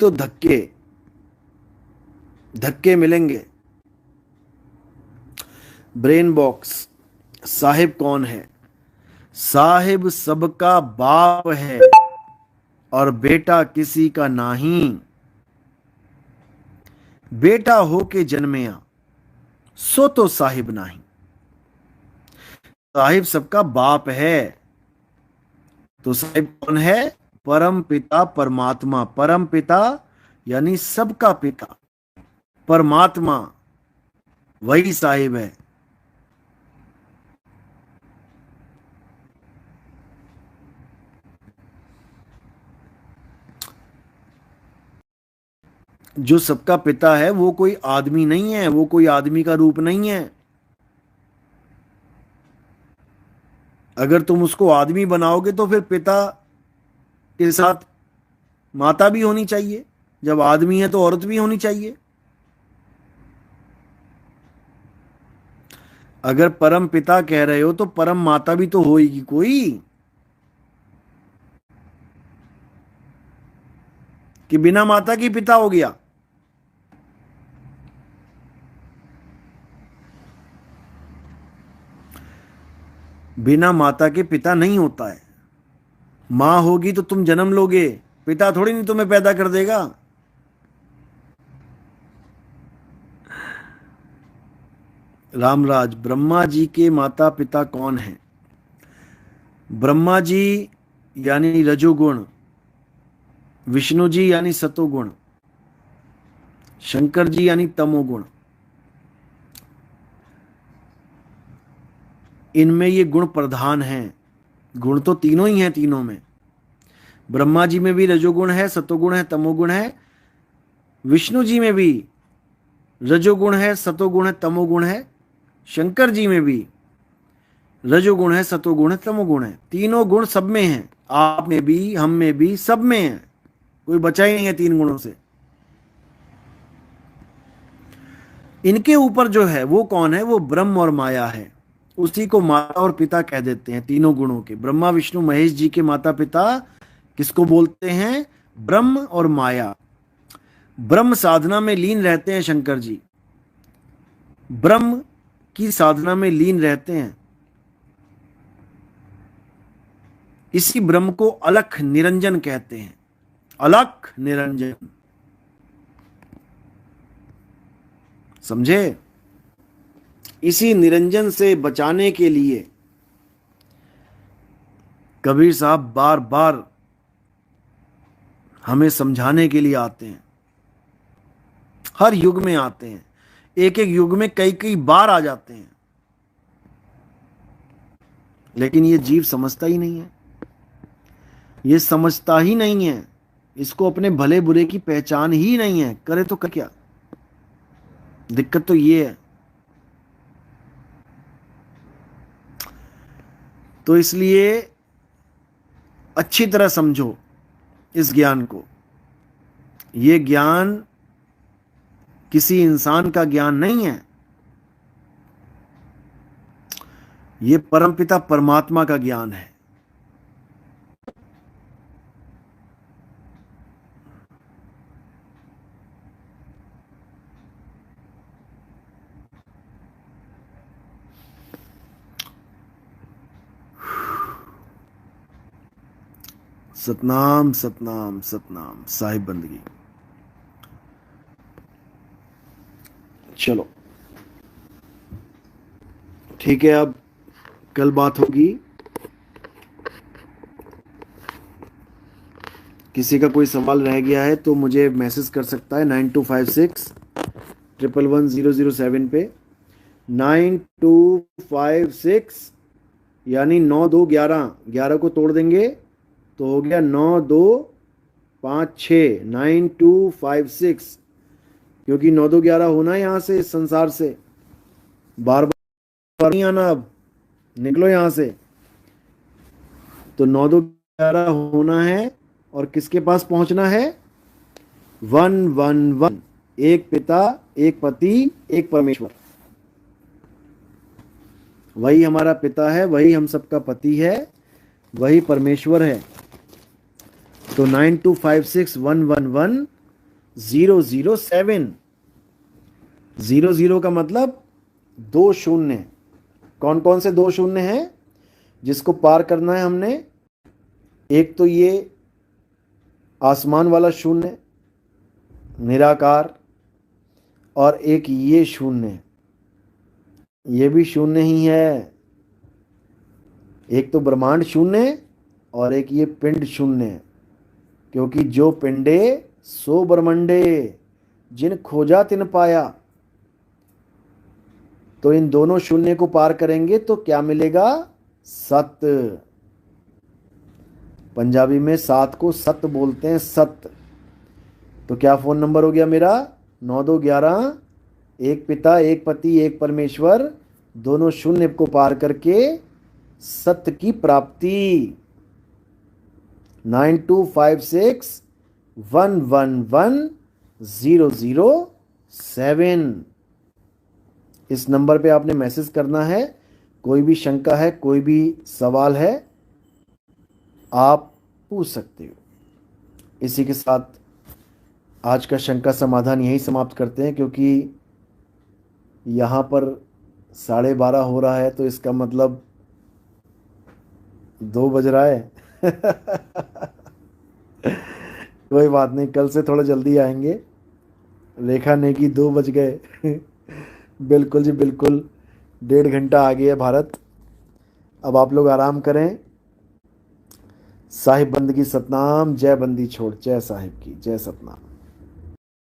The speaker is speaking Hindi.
तो धक्के धक्के मिलेंगे। ब्रेन बॉक्स, साहिब कौन है? साहिब सबका बाप है और बेटा किसी का नहीं। बेटा होके जन्मया सो तो साहिब नहीं। साहिब सबका बाप है, तो साहिब कौन है? परम पिता परमात्मा। परम पिता यानी सबका पिता, परमात्मा, वही साहिब है। जो सबका पिता है वो कोई आदमी नहीं है, वो कोई आदमी का रूप नहीं है। अगर तुम उसको आदमी बनाओगे तो फिर पिता के साथ माता भी होनी चाहिए। जब आदमी है तो औरत भी होनी चाहिए। अगर परम पिता कह रहे हो तो परम माता भी तो होगी कोई, कि बिना माता की पिता हो गया। बिना माता के पिता नहीं होता है। मां होगी तो तुम जन्म लोगे, पिता थोड़ी नहीं तुम्हें पैदा कर देगा। रामराज, ब्रह्मा जी के माता पिता कौन हैं? ब्रह्मा जी यानी रजोगुण, विष्णु जी यानी सतोगुण, शंकर जी यानी तमोगुण। इनमें ये गुण प्रधान हैं। गुण तो तीनों ही हैं, तीनों में। ब्रह्मा जी में भी रजोगुण है, सतोगुण है, तमोगुण है। विष्णु जी में भी रजोगुण है, सतोगुण है, तमोगुण है। शंकर जी में भी रजोगुण है, सतोगुण है, तमोगुण है। तीनों गुण सब में हैं, आप में भी, हम में भी, सब में है। कोई बचा ही नहीं है तीन गुणों से। इनके ऊपर जो है वो कौन है? वो ब्रह्म और माया है। उसी को माता और पिता कह देते हैं, तीनों गुणों के। ब्रह्मा विष्णु महेश जी के माता पिता किसको बोलते हैं? ब्रह्म और माया। ब्रह्म साधना में लीन रहते हैं शंकर जी, ब्रह्म की साधना में लीन रहते हैं। इसी ब्रह्म को अलख निरंजन कहते हैं। अलख निरंजन, समझे? इसी निरंजन से बचाने के लिए कबीर साहब बार बार हमें समझाने के लिए आते हैं। हर युग में आते हैं, एक एक युग में कई कई बार आ जाते हैं। लेकिन ये जीव समझता ही नहीं है, ये समझता ही नहीं है। इसको अपने भले बुरे की पहचान ही नहीं है, करे तो कर क्या? दिक्कत तो ये है। तो इसलिए अच्छी तरह समझो इस ज्ञान को। ये ज्ञान किसी इंसान का ज्ञान नहीं है, ये परमपिता परमात्मा का ज्ञान है। सतनाम सतनाम सतनाम, साहिब बंदगी। चलो ठीक है, अब कल बात होगी। किसी का कोई सवाल रह गया है तो मुझे मैसेज कर सकता है 9256111007 पे। 9256 यानी 9 2 11, 11 को तोड़ देंगे तो हो गया 9 2 5 6, 9256। क्योंकि 9 2 11 होना है यहाँ से, इस संसार से बार बार नहीं आना। अब निकलो यहाँ से। तो 9 2 11 होना है और किसके पास पहुंचना है? 111, एक पिता, एक पति, एक परमेश्वर। वही हमारा पिता है, वही हम सबका पति है, वही परमेश्वर है। तो 925611 007। 00 का मतलब 2 शून्य। कौन कौन से 2 शून्य हैं जिसको पार करना है हमने? एक तो ये आसमान वाला शून्य निराकार, और एक ये शून्य, ये भी शून्य ही है। एक तो ब्रह्मांड शून्य और एक ये पिंड शून्य, क्योंकि जो पिंडे सो ब्रह्मंडे, जिन खोजा तिन पाया। तो इन दोनों शून्य को पार करेंगे तो क्या मिलेगा? सत्य। पंजाबी में 7 को सत्य बोलते हैं, सत्य। तो क्या फोन नंबर हो गया मेरा? 9211। एक पिता, एक पति, एक परमेश्वर, दोनों शून्य को पार करके सत्य की प्राप्ति। 9256111007। इस नंबर पे आपने मैसेज करना है। कोई भी शंका है, कोई भी सवाल है, आप पूछ सकते हो। इसी के साथ आज का शंका समाधान यही समाप्त करते हैं, क्योंकि यहाँ पर 12:30 हो रहा है, तो इसका मतलब 2 बज रहा है। कोई बात नहीं, कल से थोड़ा जल्दी आएंगे। रेखा ने कि 2 बज गए। बिल्कुल जी बिल्कुल, 1.5 घंटा आगे है भारत। अब आप लोग आराम करें। साहिब बंदगी सतनाम, जय बंदी छोड़, जय साहिब की, जय सतनाम।